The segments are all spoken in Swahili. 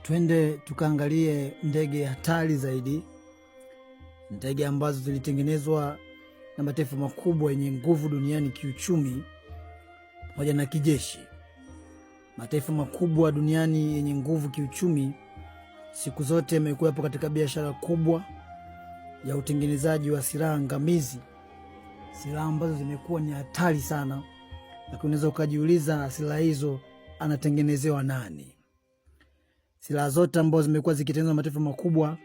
Twende tukaangalie ndege hatari zaidi, ndege ambazo zilitengenezwa na mataifa makubwa yenye nguvu duniani kiuchumi pamoja na kijeshi. Mataifa makubwa duniani yenye nguvu kiuchumi siku zote yamekuwa hapo katika biashara kubwa ya utengenezaji wa silaha ngamizi, silaha ambazo zimekuwa ni hatari sana, lakini unaweza ukajiuliza silaha hizo anatengenezewa nani? Silaha zote ambazo zimekuwa zikitengenezwa na mataifa makubwa,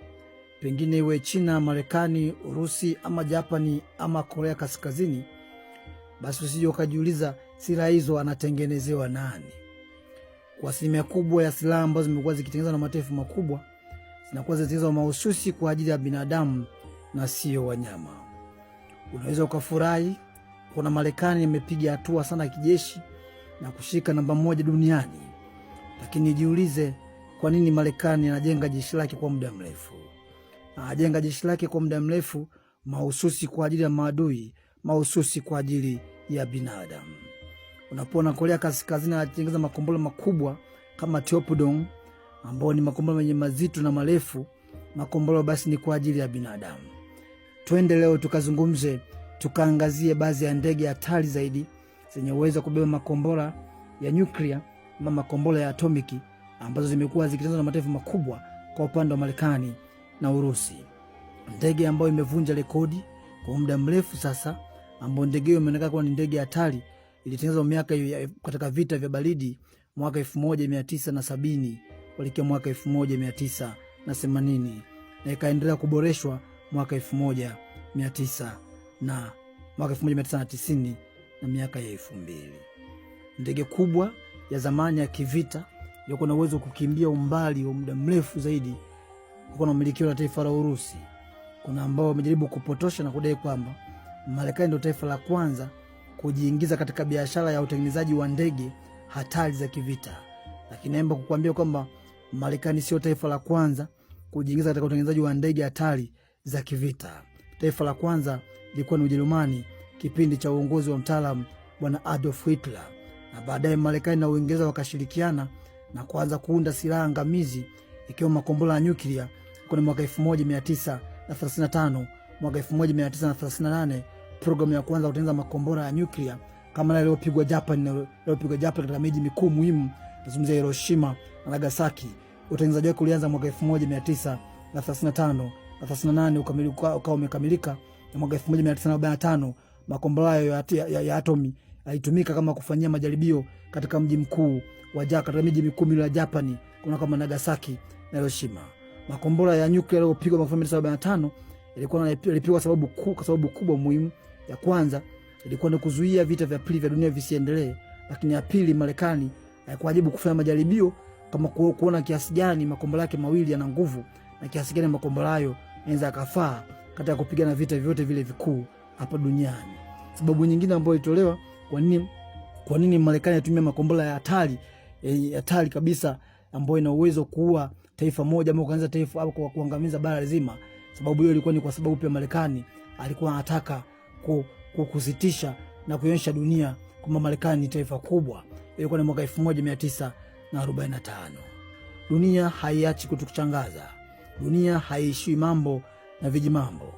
pengine iwe China, Marekani, Urusi ama Japani ama Korea Kaskazini, basi usije ukajiuliza silaha hizo anatengenezewa nani? Kwa asilimia kubwa ya silaha ambazo zimekuwa zikitengenezwa na mataifa makubwa zinakuwa zinatengenezwa mahususi kwa ajili ya binadamu na sio wanyama. Unaweza ukafurahi kuna Marekani imepiga hatua sana kijeshi na kushika namba 1 duniani, lakini jiulize kwa nini Marekani anajenga jeshi lake kwa muda mrefu? Anajenga jeshi lake kwa muda mrefu mahususi kwa ajili ya maadui, mahususi kwa ajili ya binadamu. Unapoona Korea Kaskazini anatengeneza makombora makubwa kama Tyopdong, ambao ni makombora yenye mazito na marefu, makombora basi ni kwa ajili ya binadamu. Twende leo tukazungumze, tukaangazie baadhi ya ndege hatari zaidi zenye uwezo wa kubeba makombora ya nyuklia ama makombora ya atomiki ambazo zimekuwa zikitengenezwa na mataifa makubwa kwa upande wa Marekani na Urusi. Ndege ambayo imevunja rekodi kwa muda mrefu sasa, ambayo ndege hiyo imeonekana kuwa ni ndege hatari, ilitengenezwa miaka katika vita vya baridi mwaka 1970 kuelekea mwaka 1980 na ikaendelea kuboreshwa mwaka 1990 na miaka ya 2000. Ndege kubwa ya zamani ya kivita ilikuwa na uwezo kukimbia umbali wa muda mrefu zaidi, ilikuwa inamilikiwa na taifa la Urusi. Kuna ambao wamejaribu kupotosha na kudai kwamba Marekani ndio taifa la kwanza kujiingiza katika biashara ya utengenezaji wa ndege hatari za kivita, lakini naomba kukuambia kwamba Marekani sio taifa la kwanza kujiingiza katika utengenezaji wa ndege hatari za kivita. Taifa la kwanza lilikuwa ni Ujerumani kipindi cha uongozi wa mtaalamu bwana Adolf Hitler, na baadaye Marekani na Uingereza wakashirikiana na kuanza kuunda silaha ngamizi ikiwa makombora ya nyuklia kwa mwaka 1935. Mwaka 1938 programu ya kwanza kutengeneza makombora ya nyuklia kama ile iliyopigwa Japan katika miji mikuu muhimu, nazungumzia Hiroshima na Nagasaki. Utengenezaji wake ulianza mwaka 1935 na 38 ukawa umekamilika, na mwaka 1945 makombora ya atomi yalitumika kama kufanyia majaribio katika mji mkuu wa Japan, katika miji mikuu ya Japani kuna kama Nagasaki na Hiroshima. Makombora ya nyuklia yaliyopigwa mwaka 1945 yalipigwa sababu kubwa muhimu. Ya kwanza ilikuwa ni kuzuia vita vya pili vya dunia visiendelee, lakini ya pili Marekani haikuwajibu kufanya majaribio kama kuona kiasi gani makombora yake mawili yana nguvu na kiasi gani makombora hayo yanaweza kufaa katika kupigana vita vyote vile vikuu hapa duniani. Sababu nyingine ambayo ilitolewa kwa nini Marekani yatumia makombora ya hatari kabisa ambayo ina uwezo kuua taifa moja ama kuanza taifa au kuangamiza bara zima. Sababu hiyo ilikuwa ni kwa sababu pia Marekani alikuwa anataka kusitisha na kuonyesha dunia kwamba Marekani ni taifa kubwa. Ilikuwa ni mwaka 1945. Dunia haiachi kutuchangaza. Dunia haishi mambo na vijimambo.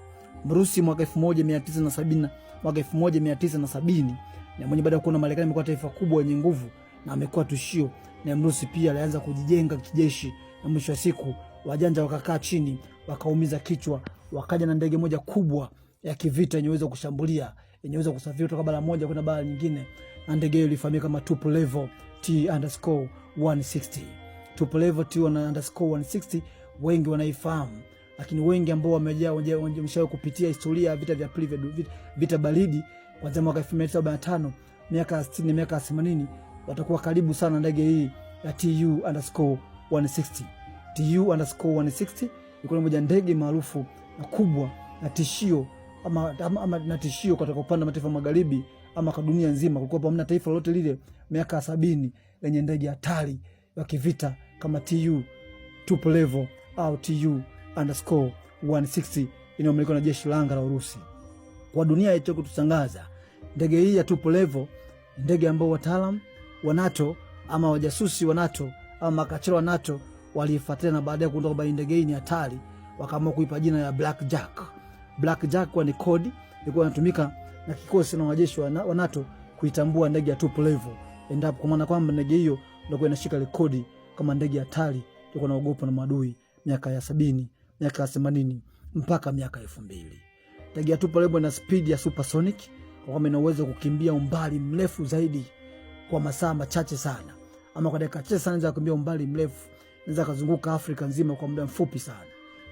Mrusi mwaka 1970 na mwenye baada ya kuona Marekani imekuwa taifa kubwa yenye nguvu na amekuwa tishio, na Mrusi pia alianza kujijenga kijeshi, na mwisho wa siku wajanja wakakaa chini wakaumiza kichwa, wakaja na ndege moja kubwa ya kivita yenye uwezo kushambulia, yenye uwezo kusafiri kutoka bara moja kwenda bara nyingine, na ndege hiyo ilifahamika kama Tupolev T-160. Tupolev T-160 wengi wanaifahamu, lakini wengi ambao wameshawahi kupitia historia ya vita vya pili vita baridi kuanzia mwaka 1945 miaka 60 miaka 80 watakuwa karibu sana ndege hii ya Tu-160. Tu-160 ilikuwa moja ndege maarufu na kubwa na tishio ama na tishio katika upande wa mataifa magharibi ama kwa dunia nzima. Kulikuwa hamna taifa lolote lile miaka 70 lenye ndege hatari ya kivita kama Tupolev au Tu-160 inayomilikiwa na jeshi la anga la Urusi. Kwa dunia yetu kutusangaza, ndege hii ya Tupolev, ndege ambao wataalamu wa NATO ama wajasusi wa NATO ama makachero wa NATO waliifuatilia na baadaye kuondoka kwamba ndege hii ni hatari, wakaamua kuipa jina ya Black Jack. Black Jack kwa ni kodi ilikuwa inatumika na kikosi na wanajeshi wa NATO kuitambua ndege ya top level, endapo kwa maana kwamba ndege hiyo ndio inashika rekodi kama ndege hatari ilikuwa inaogopwa na maadui miaka ya 70, miaka ya 80 mpaka miaka 2000. Ndege ya top level ina speed ya supersonic, kwa maana ina uwezo kukimbia umbali mrefu zaidi kwa masaa machache sana, ama kwa dakika chache sana inaweza kukimbia umbali mrefu, inaweza kuzunguka Afrika nzima kwa muda mfupi sana,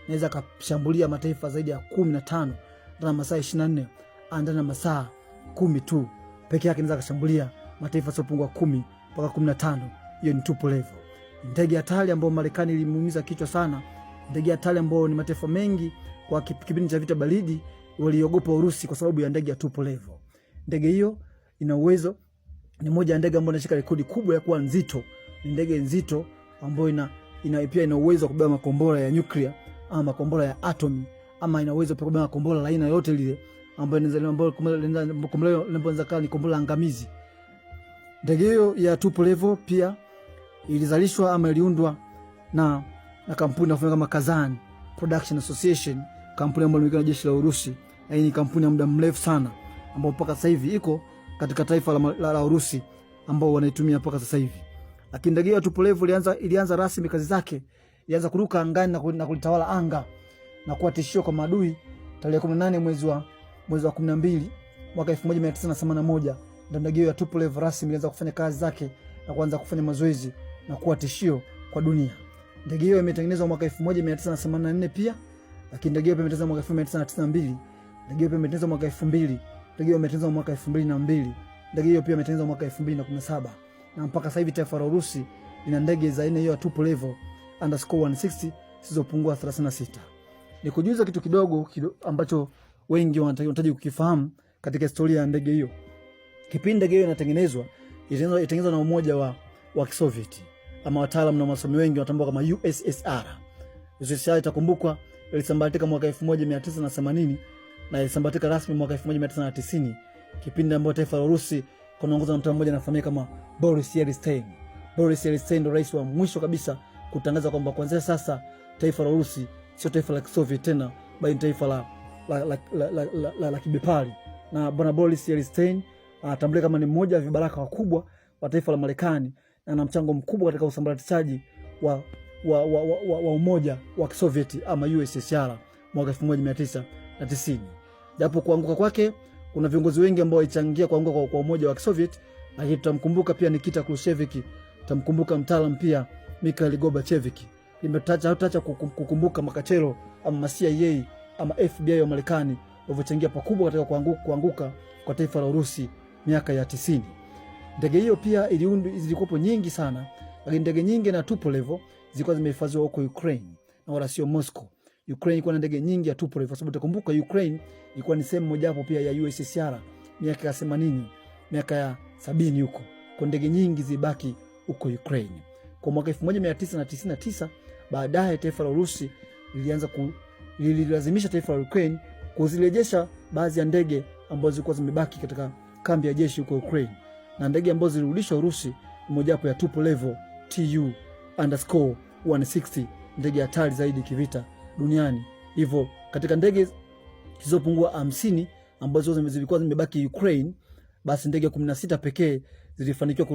inaweza kushambulia mataifa zaidi ya 15 ndani ya masaa 24, ndani ya masaa 10 tu pekee yake inaweza kushambulia mataifa yasiyopungua 10 mpaka 15. Hiyo ni top level. Ndege hatari ambayo Marekani ilimuumiza kichwa sana, ndege hatari ambayo ni mataifa mengi kwa kipindi cha vita baridi waliogopa Urusi kwa sababu ya ndege ya top level. Ndege hiyo ina uwezo, ni moja ya ndege ambayo inashika rekodi kubwa ya kuwa nzito. Ni ndege nzito ambayo pia ina uwezo wa kubeba makombora ya nyuklia ama makombora ya atomi, ama ina uwezo pia kubeba makombora la aina yote lile ambayo inaweza kuwa ni kombora angamizi. Ndege hiyo ya top level pia ilizalishwa ama iliundwa na kampuni kama Kazan Production Association, kampuni ambayo inajulikana jeshi la Urusi. Hii ni kampuni ya muda mrefu sana ambayo mpaka sasa hivi iko katika taifa la Urusi ambao wanaitumia mpaka sasa hivi. Lakini ndege ya top level ilianza rasmi kazi zake, ilianza kuruka angani na kulitawala anga na kuwa tishio kwa maadui tarehe 18 mwezi wa 12 mwaka 1981. Ndio ndege ya top level rasmi ilianza kufanya kazi zake na kuanza kufanya mazoezi na kuwa tishio kwa dunia. Ndege hiyo imetengenezwa mwaka 1984 pia, lakini ndege hiyo imetengenezwa mwaka 1992, ndege hiyo imetengenezwa mwaka 2000, ndege hiyo imetengenezwa mwaka 2002, ndege hiyo pia imetengenezwa mwaka 2017, na mpaka sasa hivi taifa la Urusi lina ndege za aina hiyo ya top level _160 zisizopungua 36. Nikujuza kitu kidogo ambacho wengi wanahitaji kukifahamu katika historia ya ndege hiyo. Kipindi ndege hiyo itengenezwa na Umoja wa Kisovieti, ama wataalamu na wasomi wengi wanatambua kama USSR. USSR itakumbukwa ilisambaratika mwaka 1980 na ilisambaratika rasmi mwaka 1990, kipindi ambapo taifa la Urusi kunaongozwa na mtu mmoja anafahamika kama Boris Yeltsin. Boris Yeltsin ndio rais wa mwisho kabisa kutangaza kwamba kuanzia sasa taifa la Urusi sio taifa la Kisovieti tena, bali taifa la kibepari. Na bwana Boris Yeltsin anatambulika kama ni mmoja wa vibaraka wakubwa wa taifa la Marekani na ana mchango mkubwa katika usambaratishaji wa Umoja wa Kisovieti ama USSR mwaka 1990. Japo kuanguka kwake kuna viongozi wengi ambao walichangia kuanguka kwa Umoja wa Kisovieti, lakini tutamkumbuka pia Nikita Khrushchev, tutamkumbuka mtaalamu pia Mikhail Gorbachev. Hatutaacha kukumbuka makachero ama CIA ama FBI wa Marekani waliochangia pakubwa katika kuanguka kwa taifa la Urusi miaka ya 90. Ndege hiyo pia zilikuwa nyingi sana, lakini ndege nyingi na top level zilikuwa zimehifadhiwa huko Ukraine na wala sio Moscow. Ukraine ilikuwa na ndege nyingi ya top level, sababu tukumbuka Ukraine ilikuwa ni sehemu moja hapo pia ya USSR miaka ya 80, miaka ya 70 huko. Kwa ndege nyingi zibaki huko Ukraine. Kwa mwaka 1999 baadaye taifa la Urusi lililazimisha taifa la Ukraine kuzirejesha baadhi ya ndege ambazo zilikuwa zimebaki katika kambi ya jeshi huko Ukraine. Na ndege ambazo zilirudishwa Urusi mmoja wapo ya top level Tu-160, ndege hatari zaidi kivita duniani. Hivyo katika ndege zilizopungua 50 ambazo zilikuwa zimebaki Ukraine, basi ndege 16 pekee zilifanikiwa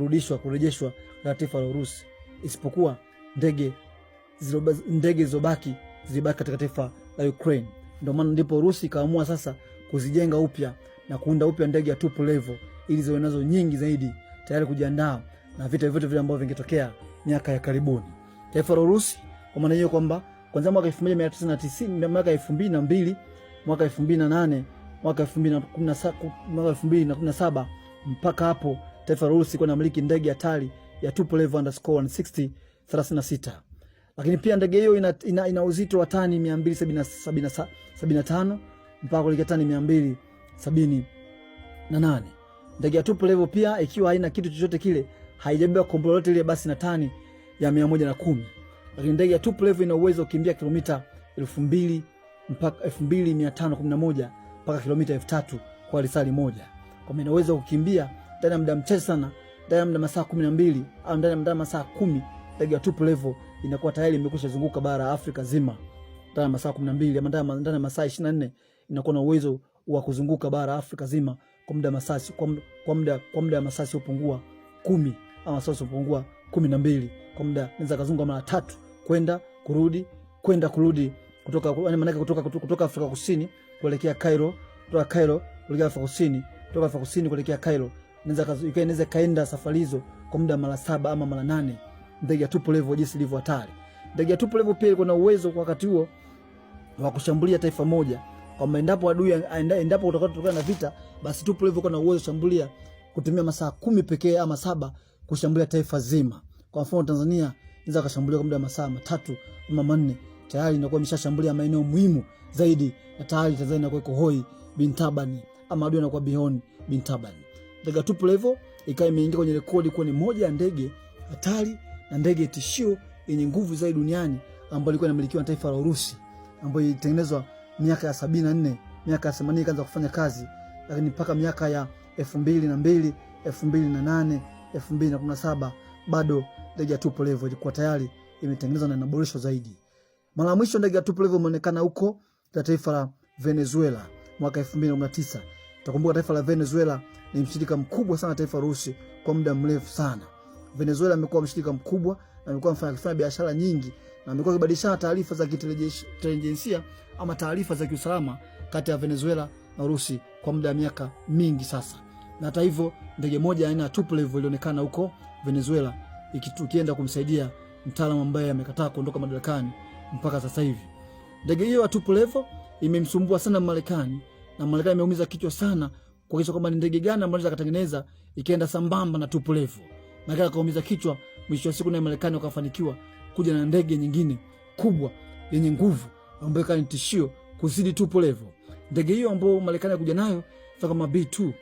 kurejeshwa na taifa la Urusi, isipokuwa ndege zilizobaki zilibaki katika taifa la Ukraine. Ndio maana ndipo Urusi kaamua sasa kuzijenga upya na kuunda upya ndege ya top level ili ziwe nazo nyingi zaidi, tayari kujiandaa na vita vyote vile ambavyo vingetokea miaka ya karibuni. Taifa la Urusi kwa maana hiyo kwamba kuanzia mwaka 1990, mwaka 2002, mwaka 2008, mwaka 2017 mpaka hapo taifa la Urusi kwa namiliki ndege hatari ya top level _160 36. Lakini pia ndege hiyo ina uzito wa tani 275 mpaka kuelekea tani 278. Ndege ya top level pia ikiwa haina kitu chochote kile, haijabeba kombora lolote ile, basi na tani ya 110. Lakini ndege ya top level ina uwezo kukimbia kilomita 2000 mpaka 2511 mpaka kilomita 3000 kwa risali moja. Kwa maana inaweza kukimbia ndani ya muda mchache sana, ndani ya muda masaa 12 au ndani ya muda masaa 10 ndege ya top level inakuwa tayari imekwisha zunguka bara Afrika zima ndani ya masaa 12 ama ndani ya masaa 24, inakuwa na uwezo wa kuzunguka bara Afrika zima kwa muda masasi kwa muda masaa usipungua 10 ama sasa usipungua 12 kwa muda. Inaweza kazunguka mara 3 kwenda kurudi kutoka maana kutoka Afrika Kusini kuelekea Cairo, kutoka Cairo kuelekea Afrika Kusini, kutoka Afrika Kusini kuelekea Cairo. Inaweza kaenda safari hizo kwa muda mara 7 ama mara 8. Ndege ya top level jinsi ilivyo hatari. Ndege ya top level pia iko na uwezo kwa wakati huo wa kushambulia taifa moja, kwamba endapo adui endapo kutokana na vita, basi top level iko na uwezo kushambulia kutumia masaa 10 pekee ama 7 kushambulia taifa zima. Kwa mfano Tanzania inaweza kushambulia kwa muda masaa 3 ama 4, tayari inakuwa imeshashambulia maeneo muhimu zaidi, na tayari Tanzania inakuwa iko hoi bin tabani ama adui anakuwa bihoni bin tabani. Ndege ya top level ikawa imeingia kwenye rekodi kuwa ni moja ya ndege hatari na ndege tishio yenye nguvu zaidi duniani, ambayo ilikuwa inamilikiwa na taifa la Urusi, ambayo ilitengenezwa miaka ya 74, miaka ya 80 ikaanza kufanya kazi, lakini mpaka miaka ya 2002, 2008, 2017 bado ndege ya top level ilikuwa tayari imetengenezwa na inaboreshwa zaidi. Mara mwisho ndege ya top level imeonekana huko kwa taifa la Venezuela mwaka 2019. Utakumbuka taifa la Venezuela ni mshirika mkubwa sana taifa la Urusi kwa muda mrefu sana. Venezuela imekuwa mshirika mkubwa na imekuwa mfanya biashara nyingi, na imekuwa ikibadilishana taarifa za kitelejensia ama taarifa za kiusalama kati ya Venezuela na Urusi kwa muda wa miaka mingi sasa. Na hata hivyo ndege moja aina ya top level ilionekana huko Venezuela ikienda kumsaidia mtaalamu ambaye amekataa kuondoka madarakani mpaka sasa hivi. Ndege hiyo ya top level imemsumbua sana Marekani, na Marekani imeumiza kichwa sana kuhakikisha kwamba ni ndege gani ambayo inaweza kutengeneza ikaenda sambamba na top level. Marekani kaumiza kichwa, mwisho wa siku na Marekani wakafanikiwa kuja na ndege nyingine kubwa yenye nguvu ambayo kani tishio kuzidi top level. Ndege hiyo ambayo Marekani kuja nayo kama B2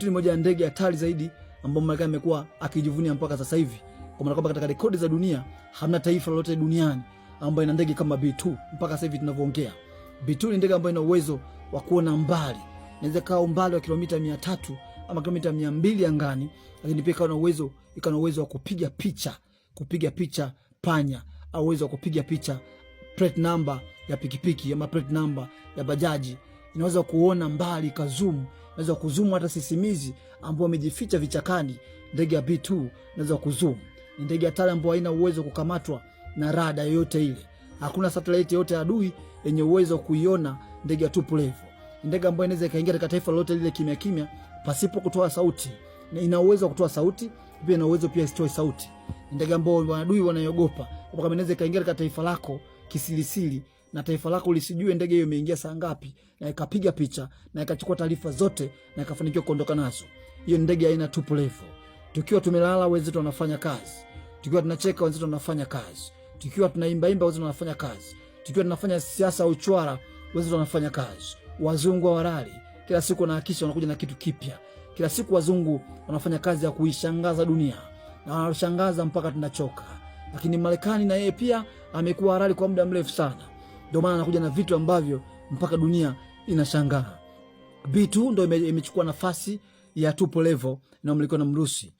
ni moja ya ndege hatari zaidi ambayo Marekani amekuwa akijivunia mpaka sasa hivi. Kwa maana kwamba katika rekodi za dunia hamna taifa lolote duniani ambayo ina ndege kama B2 mpaka sasa hivi tunavyoongea. B2 ni ndege ambayo ina uwezo wa kuona mbali. Inaweza kaa umbali wa kilomita 300 ama kilomita 200 angani, lakini pia ikawa na uwezo wa kupiga picha panya, au uwezo wa kupiga picha plate number ya pikipiki ama plate number ya bajaji. Inaweza kuona mbali kazoom, inaweza kuzoom hata sisimizi ambao wamejificha vichakani. Ndege ya B2 inaweza kuzoom. Ni ndege hatari ambayo haina uwezo kukamatwa na rada yoyote ile. Hakuna satellite yote adui yenye uwezo wa kuiona ndege ya top level. Ndege ambayo inaweza kaingia katika taifa lolote lile kimya kimya pasipo kutoa sauti. Na ina uwezo wa kutoa sauti, pia ina uwezo pia isitoe sauti. Ndege ambayo adui wanayogopa. Kwa kama inaweza kaingia katika taifa lako kisilisili, na taifa lako lisijue ndege hiyo imeingia saa ngapi, na ikapiga picha na ikachukua taarifa zote na ikafanikiwa kuondoka nazo. Hiyo ndege aina top level. Tukiwa tumelala wenzetu wanafanya kazi. Tukiwa tunacheka wenzetu wanafanya kazi. Tukiwa tunaimba wenzetu wanafanya kazi. Tukiwa tunafanya siasa au uchwara wenzetu wanafanya kazi. Wazungu warali kila siku wanahakisha wanakuja na kitu kipya. Kila siku wazungu wanafanya kazi ya kuishangaza dunia, na wanashangaza mpaka tunachoka. Lakini Marekani na yeye pia amekuwa harari kwa muda mrefu sana. Ndio maana anakuja na vitu ambavyo mpaka dunia inashangaa. B2 ndio imechukua nafasi ya top level na umiliki na Mrusi.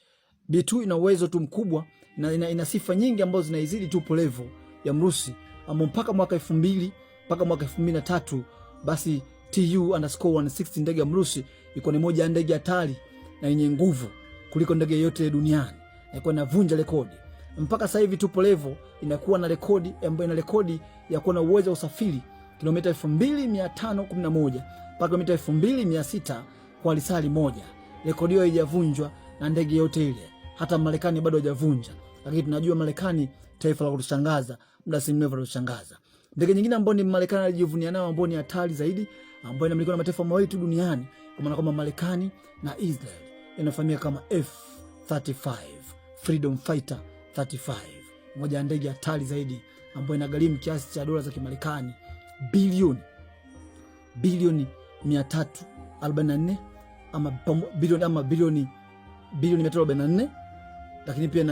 B2 ina uwezo tu mkubwa na ina sifa nyingi ambazo zinaizidi top level ya Mrusi, ambao mpaka mwaka 2000 mpaka mwaka 2003 basi Tu-160 ndege ya Mrusi iko ni moja ya ndege hatari na yenye nguvu kuliko ndege yote duniani. Ilikuwa inavunja rekodi. Mpaka sasa hivi top level inakuwa na rekodi ambayo ina rekodi ya kuwa na uwezo wa usafiri kilomita 2511 mpaka kilomita 2600 kwa lisali moja. Rekodi hiyo haijavunjwa na ndege yote ile. Hata Marekani bado hajavunja. Lakini tunajua Marekani taifa la kutushangaza, muda si mrefu kutushangaza. Ndege nyingine ambayo ni Marekani alijivunia nayo ambayo ni hatari zaidi, ambayo inamilikiwa na mataifa mawili tu duniani, kwa maana kama Marekani na Israel, inafahamika kama F-35 Freedom Fighter 35. Moja ya ndege hatari zaidi ambayo inagharimu kiasi cha dola za Kimarekani bilioni 344 ama bilioni 344. Lakini pia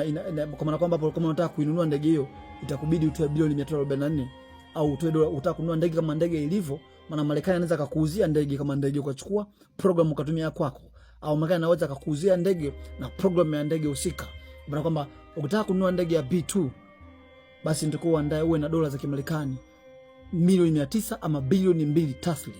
kwa maana kwamba kama unataka kuinunua ndege hiyo itakubidi utoe bilioni 344 au utoe dola. Utaka kununua ndege kama ndege ilivyo, maana Marekani anaweza kukuuzia ndege kama ndege ukachukua program ukatumia kwako, au Marekani anaweza kukuuzia ndege na program ya ndege husika. Maana kwamba Ukitaka kununua ndege ya B2 basi nitakuwa uandae uwe na dola za Kimarekani milioni 900 ama bilioni 2 taslim.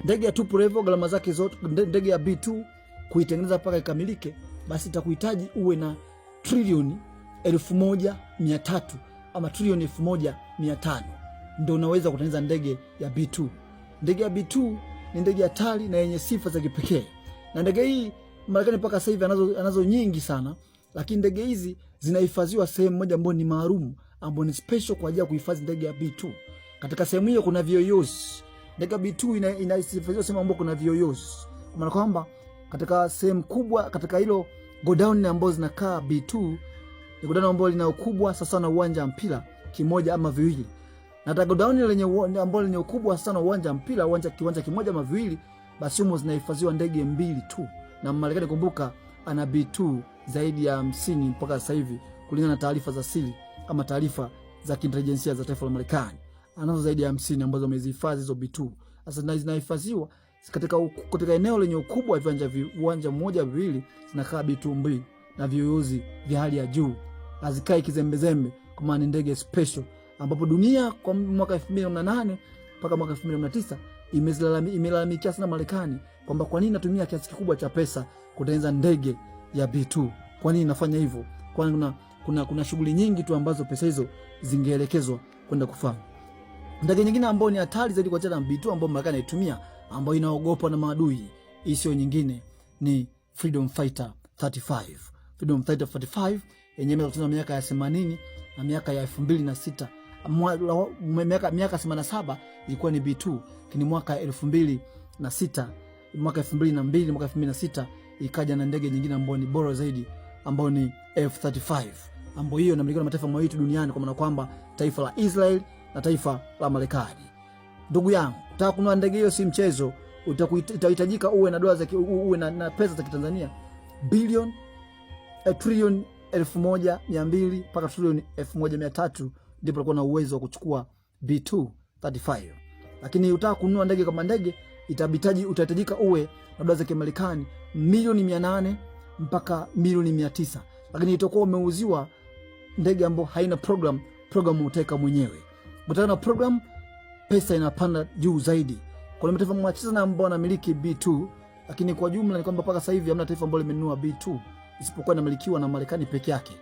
Ndege ya tuple level gharama zake zote, ndege ya B2 kuitengeneza mpaka ikamilike, basi itakuhitaji uwe na trilioni 1300 ama trilioni 1500 ndio unaweza kutengeneza ndege ya B2. Ndege ya B2 ni ndege hatari na yenye sifa za kipekee. Na ndege hii Marekani mpaka sasa hivi anazo nyingi sana, lakini ndege hizi zinahifadhiwa sehemu moja ambayo ni maalum, ambayo ni special kwa ajili ya kuhifadhi ndege ya B2. Katika sehemu hiyo kuna viyoyozi. Ndege ya B2 inahifadhiwa sehemu ambayo kuna viyoyozi. Kwa maana kwamba katika sehemu kubwa katika hilo godown ambazo zinakaa B2 ni godown ambayo lina ukubwa sasa na uwanja wa mpira kimoja ama viwili. Na hata godown ambayo lenye ukubwa sana uwanja wa mpira kiwanja kimoja ama viwili, basi humo zinahifadhiwa ndege 2 tu. Na Marekani kumbuka ana B2 zaidi ya 50 mpaka sasa hivi kulingana na taarifa za siri ama taarifa za kiintelijensia za taifa la Marekani. Anazo zaidi ya 50 ambazo amezihifadhi hizo B2. Sasa zinahifadhiwa katika eneo lenye ukubwa wa uwanja mmoja viwili, zinakaa B2 mbili na viyoyozi vya hali ya juu. Hazikai kizembezembe kwa maana ndege special, ambapo dunia kwa mwaka 2018 mpaka mwaka 2019 imelalamikia sana Marekani kwamba kwa nini natumia kiasi kikubwa cha pesa kutengeneza ndege ya B2. Kwa nini nafanya hivyo? Kwani kuna shughuli nyingi tu ambazo pesa hizo zingeelekezwa kwenda kufanya. Ndege nyingine ambayo ni hatari zaidi kwa jana B2 ambayo Marekani inaitumia, ambayo inaogopwa na maadui, isiyo nyingine ni Freedom Fighter 35. Freedom Fighter 35 yenyewe imetoka miaka ya 80 na miaka ya 2006. Miaka 87 ilikuwa ni B2, kini mwaka 2006, mwaka 2002, mwaka 2006 ikaja na ndege nyingine ambayo ni bora zaidi, ambayo ni F35, ambayo hiyo inamilikiwa na mataifa mawili duniani, kwa maana kwamba taifa la Israel na taifa la Marekani. Ndugu yangu, unataka kununua ndege hiyo si mchezo. Utahitajika uwe na dola uwe na pesa za Kitanzania bilioni trilioni 1200 mpaka trilioni 1300, ndipo utakuwa na uwezo wa kuchukua B2 35. Lakini utaka kununua ndege kama ndege utahitajika uwe na dola za Kimarekani milioni 800 mpaka milioni 900. Lakini itakuwa umeuziwa ndege ambayo haina program utaweka mwenyewe. Utaka na program, pesa inapanda juu zaidi. Kwa mataifa machache sana ambao wanamiliki B2, lakini kwa jumla ni kwamba mpaka sasa hivi hamna taifa ambalo limenunua B2 isipokuwa inamilikiwa na Marekani peke yake.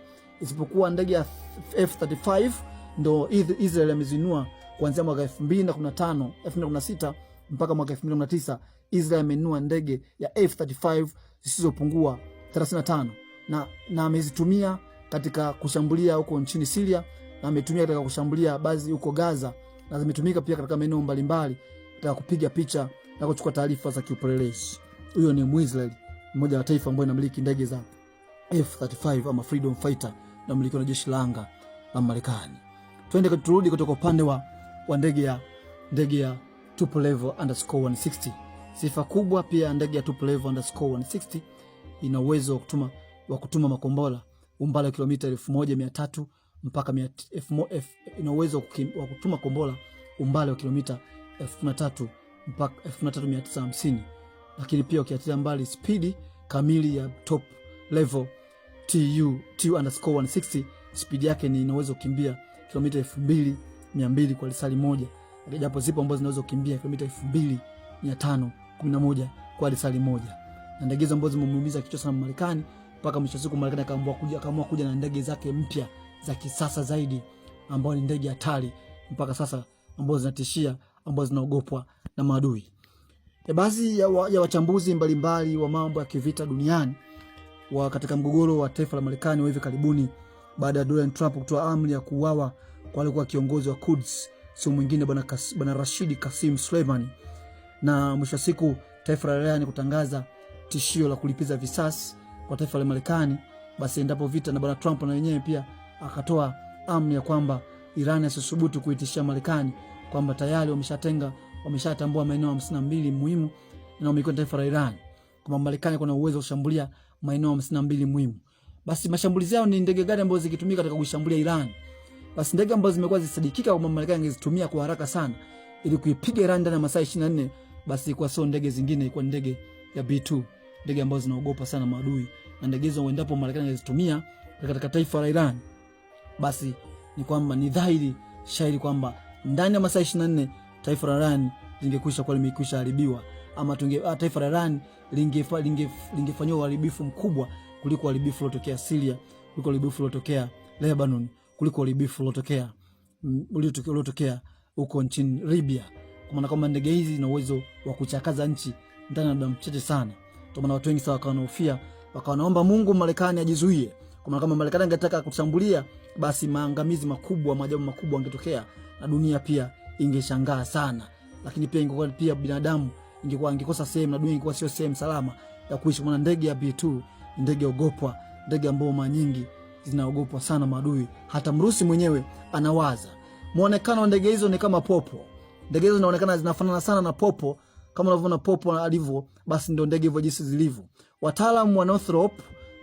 Isipokuwa ndege ya F35 ndo Israel amezinunua kuanzia mwaka 2015, 2016 mpaka mwaka 2019. Israel amenunua ndege ya F35 zisizopungua 35 na amezitumia katika kushambulia huko nchini Syria, na ametumia katika kushambulia baadhi huko Gaza, na zimetumika pia katika maeneo mbalimbali katika kupiga picha na kuchukua taarifa za kiupelelezi. Huyo ni Mwisraeli, mmoja wa taifa ambalo linamiliki ndege za F35 ama Freedom Fighter, na miliki na jeshi la anga la Marekani. Turudi kutoka upande wa ndege ya tuple level _160. Sifa kubwa pia ndege ya tuple level _160 ina uwezo wa kutuma makombora umbali wa kilomita 1300 mpaka ina uwezo wa kutuma kombora umbali wa kilomita 1300 mpaka 1350. Lakini pia ukiachilia mbali spidi kamili ya top level Tu-160, spidi yake ni inaweza kukimbia kilomita 2200 kwa lisali moja. Japo zipo ambazo zinaweza kukimbia kilomita 2511 kwa lisali moja. Na ndege hizo ambazo zimemuumiza kichwa sana Marekani, mpaka mwisho siku Marekani akaamua kuja na ndege zake mpya za kisasa zaidi, ambao ni ndege hatari mpaka sasa, ambazo zinatishia, ambazo zinaogopwa na maadui. Baadhi ya wachambuzi mbalimbali wa mambo ya kivita duniani katika mgogoro wa taifa la Marekani wa hivi karibuni, baada ya Donald Trump kutoa amri ya kuuawa kwa alikuwa kiongozi wa Quds, sio mwingine bwana Rashid Qasim Soleimani, na mwisho siku taifa la Iran kutangaza tishio la kulipiza visasi kwa taifa la Marekani basi endapo vita, na bwana Trump na wenyewe pia akatoa amri ya kwamba Iran asisubutu kuitishia Marekani, kwamba tayari wameshatambua maeneo 52 muhimu na wamekuwa taifa la Iran, kwamba Marekani kuna uwezo wa kushambulia maeneo 52 muhimu. Basi mashambulizi yao ni ndege gani ambazo zikitumika katika kushambulia Iran? Basi ndege ambazo zimekuwa zisadikika kwamba Marekani ingezitumia kwa haraka sana ili kuipiga Iran ndani ya masaa 24, basi kwa sio ndege zingine, kwa ndege ya B2, ndege ambazo zinaogopa sana maadui. Na ndege hizo endapo Marekani ingezitumia, katika taifa la Iran, basi ni kwamba ni dhahiri shahiri kwamba ndani ya masaa 24 taifa la Iran lingekwisha kwa limekwisha haribiwa, ama taifa la Iran lingefanywa uharibifu mkubwa kuliko uharibifu uliotokea Syria, kuliko uharibifu uliotokea Lebanon, kuliko uharibifu uliotokea huko nchini Libya. Kwa maana kama ndege hizi zina uwezo wa kuchakaza nchi ndani ya muda mchache sana. Kwa maana watu wengi sana wakaanofia, wakaomba Mungu Marekani ajizuie. Kwa maana kama Marekani angetaka kushambulia, basi maangamizi makubwa, maajabu makubwa yangetokea na dunia pia ingeshangaa sana. Lakini pia ingekuwa pia binadamu ingekosa sehemu, na dunia ingekuwa sio sehemu salama ya kuishi. Maana ndege ya B2 ndege ogopwa, ndege ambayo mara nyingi zinaogopwa sana maadui. Hata Mrusi mwenyewe anawaza. Muonekano wa ndege hizo ni kama popo. Ndege hizo zinaonekana zinafanana sana na popo, kama unavyoona popo alivyo, basi ndio ndege hivyo jinsi zilivyo. Wataalamu wa Northrop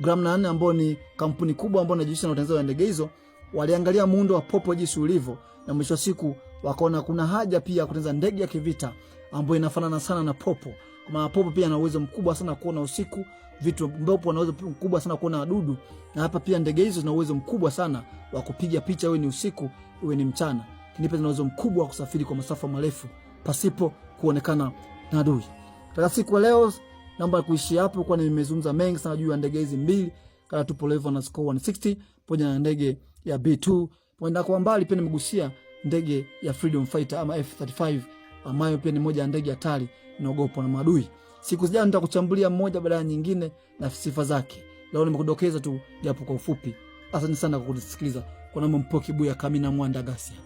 Grumman ambao ni kampuni kubwa ambayo inajihusisha na utengenezaji wa ndege hizo, waliangalia muundo wa popo jinsi ulivyo, na mwisho wa siku wakaona kuna haja pia kutengeneza ndege ya kivita ambayo inafanana sana na popo. Kwa maana popo pia ana uwezo mkubwa sana kuona usiku vitu, popo ana uwezo mkubwa sana kuona wadudu, na hapa pia ndege hizo zina uwezo mkubwa sana wa kupiga picha iwe ni usiku iwe ni mchana. Kinipa zina uwezo mkubwa wa kusafiri kwa masafa marefu pasipo kuonekana na adui. Katika siku ya leo naomba kuishi hapo, kwa nimezungumza mengi sana juu ya ndege hizi mbili, kama tupo level na score 160 pamoja na ndege ya B2. Poenda kwa mbali pia nimegusia ndege ya Freedom Fighter ama F35 ambayo pia ni moja ya ndege hatari inaogopwa na maadui. Siku zijazo nitakuchambulia mmoja baada ya nyingine na sifa zake. Leo nimekudokeza tu japo kwa ufupi. Asante sana kwa kunisikiliza. Kwa namba Mpoki Buya Kamina Mwanda Gasia.